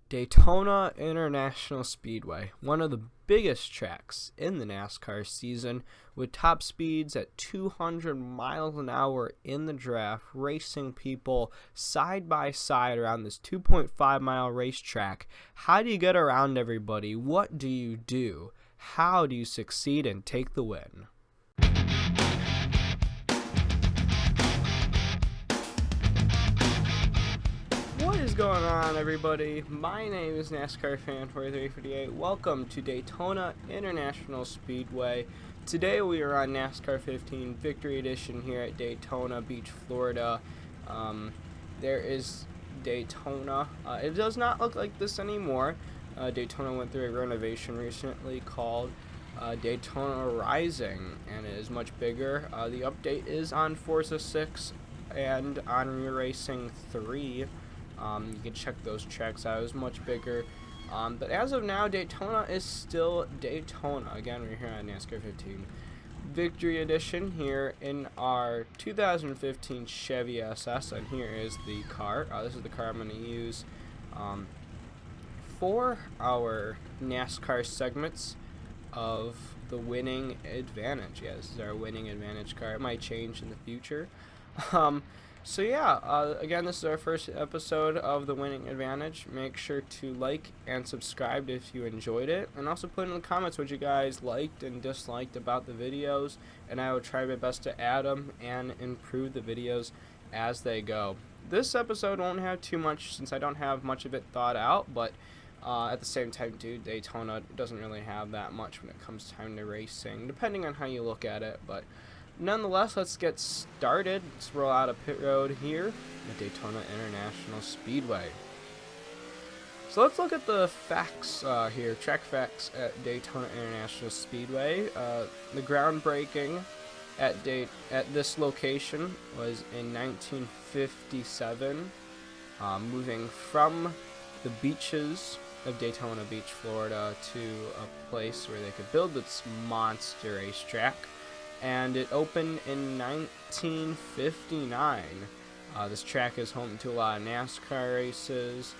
Daytona International Speedway, one of the biggest tracks in the NASCAR season, with top speeds at 200 miles an hour in the draft, racing people side by side around this 2.5 mile racetrack. How do you get around everybody? What do you do? How do you succeed and take the win? What is going on, everybody? My name is NASCAR Fan 4358. Welcome to Daytona International Speedway. Today we are on NASCAR 15 Victory Edition here at Daytona Beach, Florida. There is Daytona. It does not look like this anymore. Daytona went through a renovation recently called Daytona Rising, and it is much bigger. The update is on Forza 6 and on Rear Racing 3. You can check those tracks out. It was much bigger. But as of now, Daytona is still Daytona. Again, we're here on NASCAR 15 Victory Edition here in our 2015 Chevy SS. And here is the car. This is the car I'm going to use for our NASCAR segments of the winning advantage. Yeah, this is our winning advantage car. It might change in the future. So yeah, again, this is our first episode of the Winning Advantage. Make sure to like and subscribe if you enjoyed it, and also put in the comments what you guys liked and disliked about the videos, and I will try my best to add them and improve the videos as they go. This episode won't have too much since I don't have much of it thought out, but at the same time, Daytona doesn't really have that much when it comes time to racing, depending on how you look at it, but nonetheless, let's get started. Let's roll out of pit road here at Daytona International Speedway. So let's look at the facts here, track facts at Daytona International Speedway. The groundbreaking at this location was in 1957, moving from the beaches of Daytona Beach, Florida, to a place where they could build this monster racetrack. And it opened in 1959. This track is home to a lot of NASCAR races,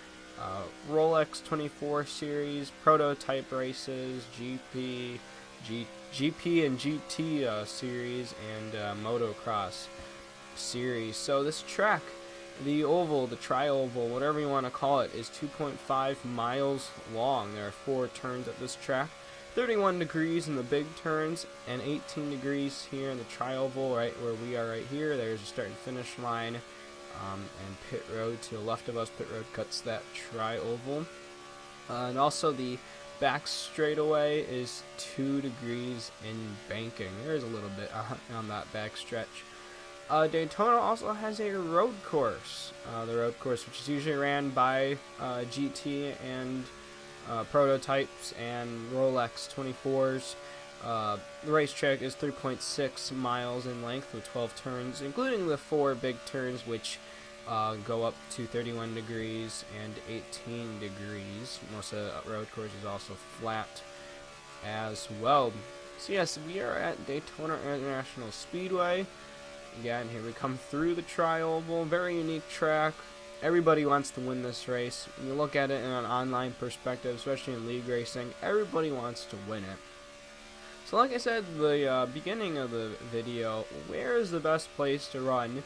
Rolex 24 series, prototype races, GP and GT series, and motocross series. So this track, the oval, the tri-oval, whatever you want to call it, is 2.5 miles long. There are 4 turns at this track. 31 degrees in the big turns, and 18 degrees here in the tri-oval, right where we are right here. There's a start and finish line, and pit road to the left of us. Pit road cuts that tri-oval. And also the back straightaway is 2 degrees in banking. There's a little bit on that back stretch. Daytona also has a road course. The road course, which is usually ran by GT and prototypes and Rolex 24s. The racetrack is 3.6 miles in length with 12 turns, including the 4 big turns, which go up to 31 degrees and 18 degrees. Most of the road course is also flat as well. So yes, we are at Daytona International Speedway. Again, here we come through the tri-oval. Very unique track. Everybody wants to win this race. When you look at it in an online perspective, especially in league racing, everybody wants to win it. So like I said at the beginning of the video, where is the best place to run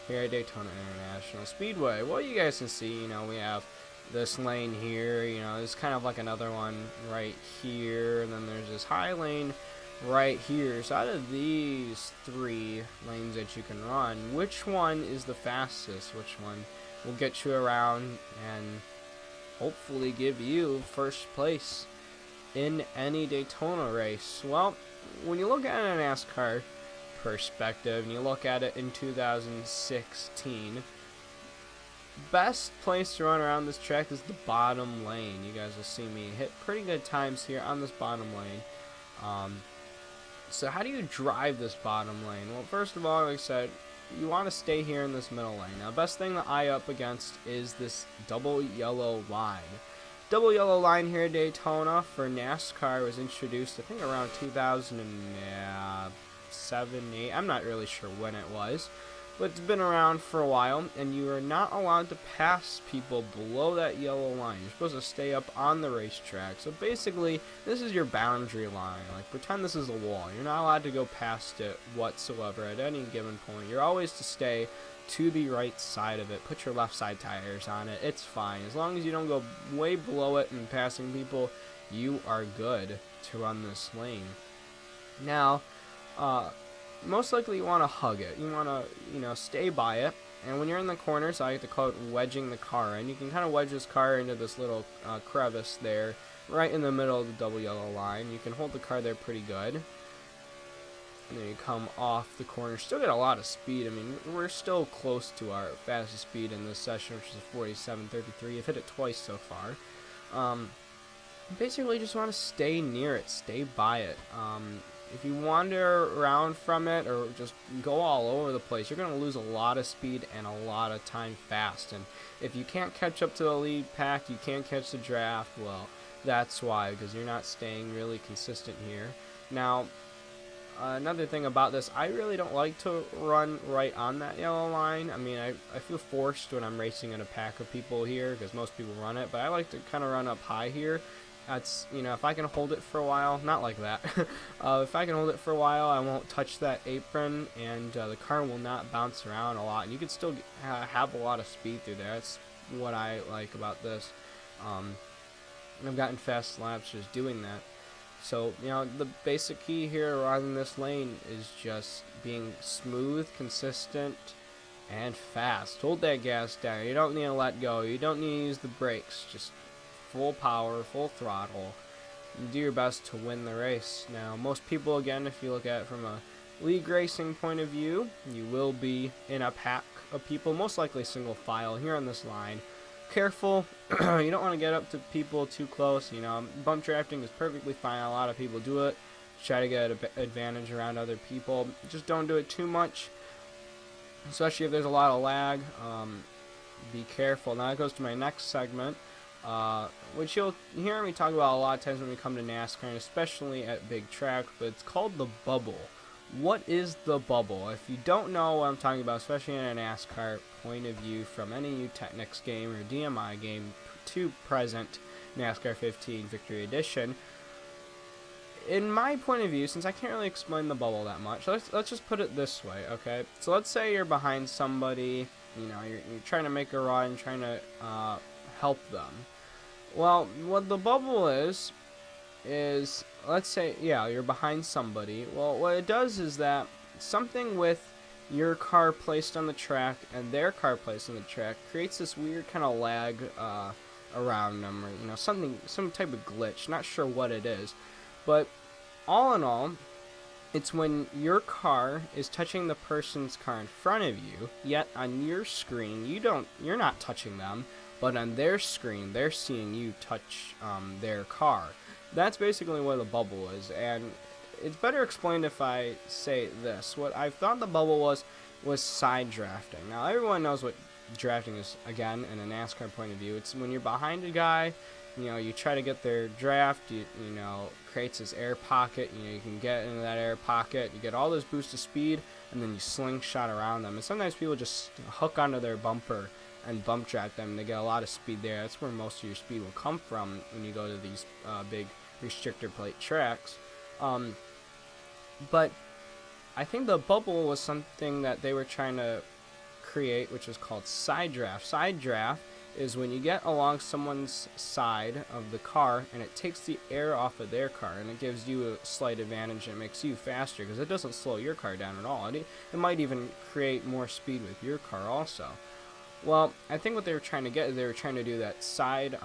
here at Daytona International Speedway? Well, you guys can see, we have this lane here, there's kind of like another one right here, and then there's this high lane right here. So out of these 3 lanes that you can run, which one is the fastest? Which one will get you around and hopefully give you first place in any Daytona race? Well, when you look at it in a NASCAR perspective, and you look at it in 2016, best place to run around this track is the bottom lane. You guys will see me hit pretty good times here on this bottom lane. So how do you drive this bottom lane? Well, first of all, like I said, you want to stay here in this middle lane. Now, best thing that I up against is this double yellow line. Double yellow line here at Daytona for NASCAR was introduced, I think, around 2007, 8. I'm not really sure when it was. but it's been around for a while, and you are not allowed to pass people below that yellow line. You're supposed to stay up on the racetrack. So basically, this is your boundary line. Like, pretend this is a wall. You're not allowed to go past it whatsoever at any given point. You're always to stay to the right side of it. Put your left side tires on it. It's fine. As long as you don't go way below it and passing people, you are good to run this lane. Now, most likely you want to hug it. You want to, stay by it. And when you're in the corners, I like to call it wedging the car in. You can kind of wedge this car into this little crevice there, right in the middle of the double yellow line. You can hold the car there pretty good. And then you come off the corner. Still get a lot of speed. I mean, we're still close to our fastest speed in this session, which is a 47.33. I've hit it twice so far. Basically, just want to stay near it. Stay by it. If you wander around from it or just go all over the place, you're going to lose a lot of speed and a lot of time fast. And if you can't catch up to the lead pack, you can't catch the draft, well, that's why, because you're not staying really consistent here. Now, another thing about this, I really don't like to run right on that yellow line. I mean, I feel forced when I'm racing in a pack of people here, because most people run it, but I like to kind of run up high here. That's, if I can hold it for a while, not like that, if I can hold it for a while, I won't touch that apron, and the car will not bounce around a lot, and you can still have a lot of speed through there. That's what I like about this. I've gotten fast laps just doing that. So, the basic key here running this lane is just being smooth, consistent, and fast. Hold that gas down. You don't need to let go. You don't need to use the brakes. Just full power, full throttle, and do your best to win the race. Now, most people, again, if you look at it from a league racing point of view, you will be in a pack of people, most likely single file here on this line. Careful, you don't want to get up to people too close. Bump drafting is perfectly fine. A lot of people do it. Try to get an advantage around other people. Just don't do it too much, especially if there's a lot of lag. Be careful. Now it goes to my next segment, which you'll hear me talk about a lot of times when we come to NASCAR, and especially at big track, but it's called the bubble. What is the bubble? If you don't know what I'm talking about, especially in a NASCAR point of view, from any U-Technics game or DMI game to present NASCAR 15 Victory Edition, in my point of view, since I can't really explain the bubble that much, let's just put it this way, okay? So let's say you're behind somebody, you're trying to make a run, trying to help them. Well, what the bubble is let's say, you're behind somebody. Well, what it does is that something with your car placed on the track and their car placed on the track creates this weird kind of lag around them, or some type of glitch. Not sure what it is, but all in all, it's when your car is touching the person's car in front of you, yet on your screen you're not touching them, but on their screen they're seeing you touch their car. That's basically what a bubble is, and it's better explained if I say this. What I thought the bubble was side drafting. Now, everyone knows what drafting is, again, in a NASCAR point of view. It's when you're behind a guy, you try to get their draft, creates this air pocket, you can get into that air pocket, you get all this boost of speed, and then you slingshot around them. And sometimes people just hook onto their bumper and bump draft them, and they get a lot of speed there. That's where most of your speed will come from when you go to these big restrictor plate tracks. But I think the bubble was something that they were trying to create, which is called side draft. Side draft is when you get along someone's side of the car and it takes the air off of their car, and it gives you a slight advantage and it makes you faster because it doesn't slow your car down at all. It might even create more speed with your car also. Well, I think what they were trying to get is they were trying to do that side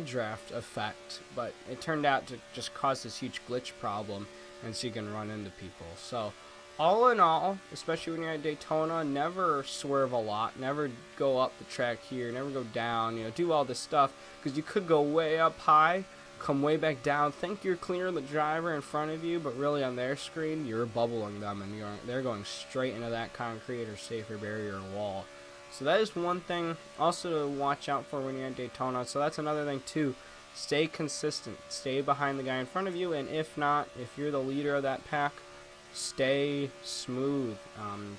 draft effect, but it turned out to just cause this huge glitch problem, and so you can run into people. So all in all, especially when you're at Daytona, never swerve a lot, never go up the track here, never go down, do all this stuff, because you could go way up high, come way back down, think you're clearer than the driver in front of you, but really on their screen you're bubbling them, and they're going straight into that concrete or safer barrier wall. So that is one thing also to watch out for when you're at Daytona. So that's another thing too. Stay consistent. Stay behind the guy in front of you, and if not, if you're the leader of that pack, stay smooth,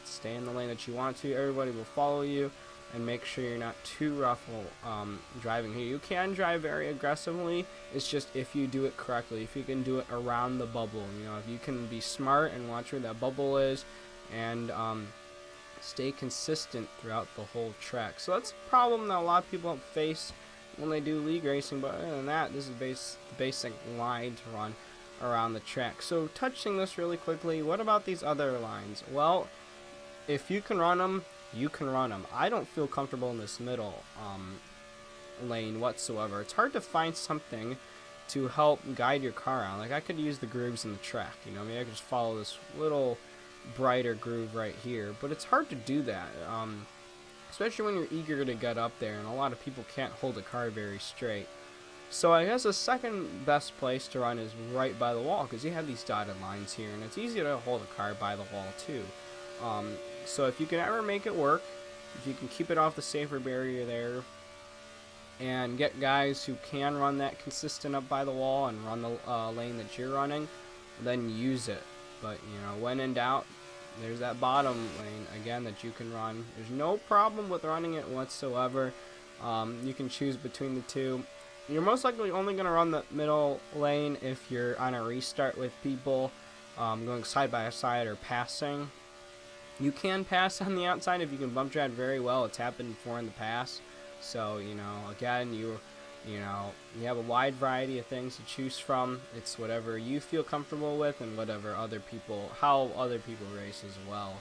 stay in the lane that you want to. Everybody will follow you, and make sure you're not too rough driving here. You can drive very aggressively. It's just if you do it correctly, if you can do it around the bubble, if you can be smart and watch where that bubble is, and stay consistent throughout the whole track. So that's a problem that a lot of people don't face when they do league racing, but other than that, this is the basic line to run around the track. So touching this really quickly, what about these other lines? Well, if you can run them, you can run them. I don't feel comfortable in this middle lane whatsoever. It's hard to find something to help guide your car around. Like, I could use the grooves in the track, maybe I could just follow this little brighter groove right here, but it's hard to do that, especially when you're eager to get up there, and a lot of people can't hold a car very straight. So I guess the second best place to run is right by the wall, because you have these dotted lines here, and it's easy to hold a car by the wall too. So if you can ever make it work, if you can keep it off the safer barrier there, and get guys who can run that consistent up by the wall and run the lane that you're running, then use it. But when in doubt, there's that bottom lane again that you can run. There's no problem with running it whatsoever. You can choose between the two. You're most likely only going to run the middle lane if you're on a restart with people going side by side or passing. You can pass on the outside if you can bump drive very well. It's happened before in the past. So, again, you have a wide variety of things to choose from. It's whatever you feel comfortable with and how other people race as well.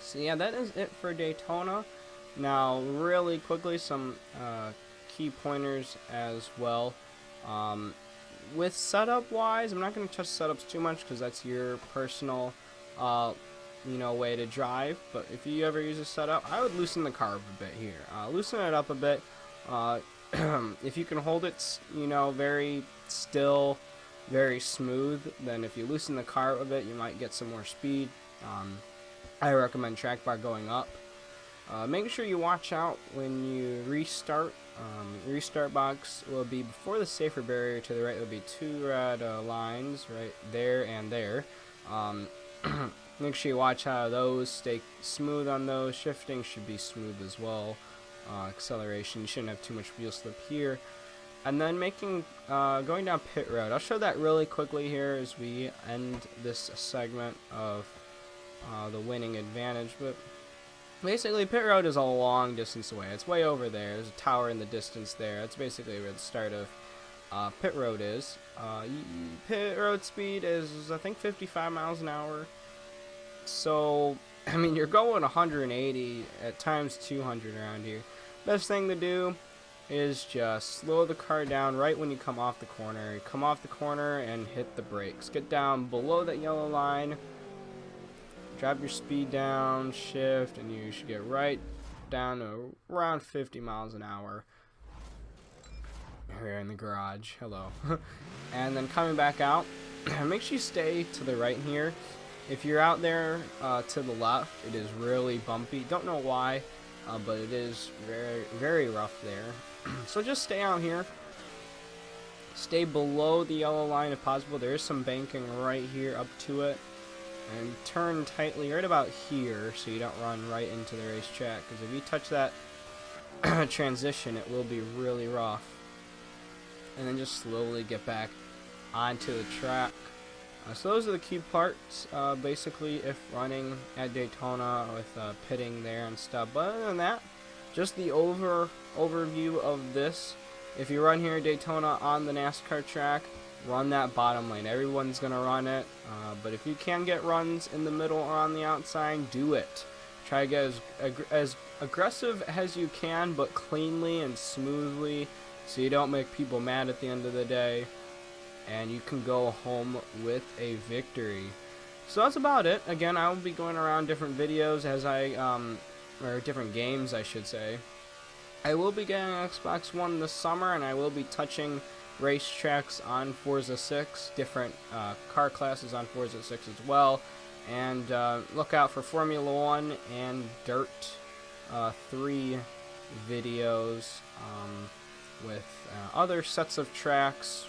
So yeah, that is it for Daytona. Now, really quickly, some key pointers as well. With setup wise, I'm not going to touch setups too much because that's your personal way to drive. But if you ever use a setup, I would loosen the car up a bit here. Loosen it up a bit. If you can hold it, very still, very smooth, then if you loosen the car a bit, you might get some more speed. I recommend track bar going up. Make sure you watch out when you restart. Restart box will be before the safer barrier. To the right will be two red lines right there and there. Make sure you watch out of those. Stay smooth on those. Shifting should be smooth as well. Acceleration, you shouldn't have too much wheel slip here. And then going down pit road. I'll show that really quickly here as we end this segment of the winning advantage. But basically, pit road is a long distance away. It's way over there. There's a tower in the distance there. That's basically where the start of pit road is. Pit road speed is, I think, 55 miles an hour. So, you're going 180, at times 200 around here. Best thing to do is just slow the car down right when you come off the corner. You come off the corner and hit the brakes. Get down below that yellow line. Drop your speed down, shift, and you should get right down to around 50 miles an hour. Here in the garage. Hello. And then coming back out, make sure you stay to the right here. If you're out there to the left, it is really bumpy. Don't know why, but it is very, very rough there. So just stay out here. Stay below the yellow line if possible. There is some banking right here up to it. And turn tightly right about here so you don't run right into the racetrack. Because if you touch that transition, it will be really rough. And then just slowly get back onto the track. So those are the key parts, basically, if running at Daytona with pitting there and stuff. But other than that, just the overview of this. If you run here at Daytona on the NASCAR track, run that bottom lane. Everyone's going to run it. But if you can get runs in the middle or on the outside, do it. Try to get as aggressive as you can, but cleanly and smoothly, so you don't make people mad at the end of the day. And you can go home with a victory. So that's about it. Again, I will be going around different videos as or different games, I should say. I will be getting an Xbox One this summer, and I will be touching racetracks on Forza 6, different car classes on Forza 6 as well. And look out for Formula 1 and Dirt 3 videos with other sets of tracks.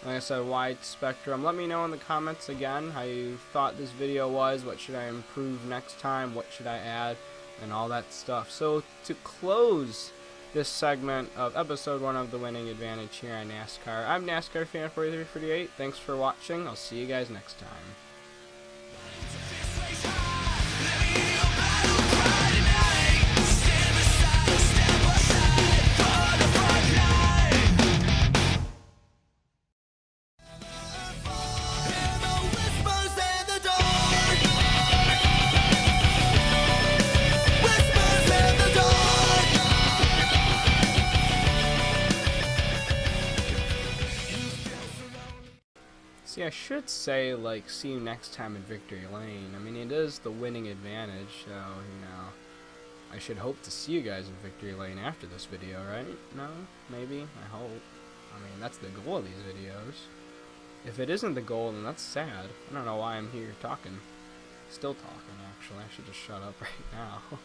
Like I said, wide spectrum. Let me know in the comments again how you thought this video was. What should I improve next time? What should I add? And all that stuff. So to close this segment of episode 1 of the Winning Advantage here on NASCAR, I'm NASCAR Fan 4348. Thanks for watching. I'll see you guys next time. See, I should say, like, see you next time in Victory Lane. I mean, it is the winning advantage, so, you know, I should hope to see you guys in Victory Lane after this video, right? No? Maybe? I hope. I mean, that's the goal of these videos. If it isn't the goal, then that's sad. I don't know why I'm here talking. Still talking, actually. I should just shut up right now.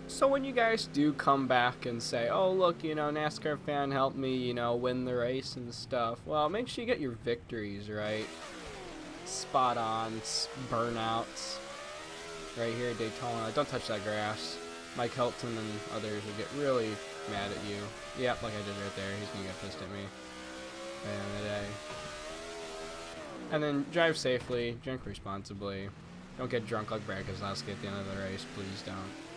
So when you guys do come back and say, oh look, you know, NASCAR fan helped me, you know, win the race and stuff, well, make sure you get your victories, right? Spot on, burnouts. Right here at Daytona. Don't touch that grass. Mike Helton and others will get really mad at you. Yep, like I did right there. He's gonna get pissed at me. At the end of the day. And then drive safely, drink responsibly. Don't get drunk like Brad Keselowski at the end of the race. Please don't.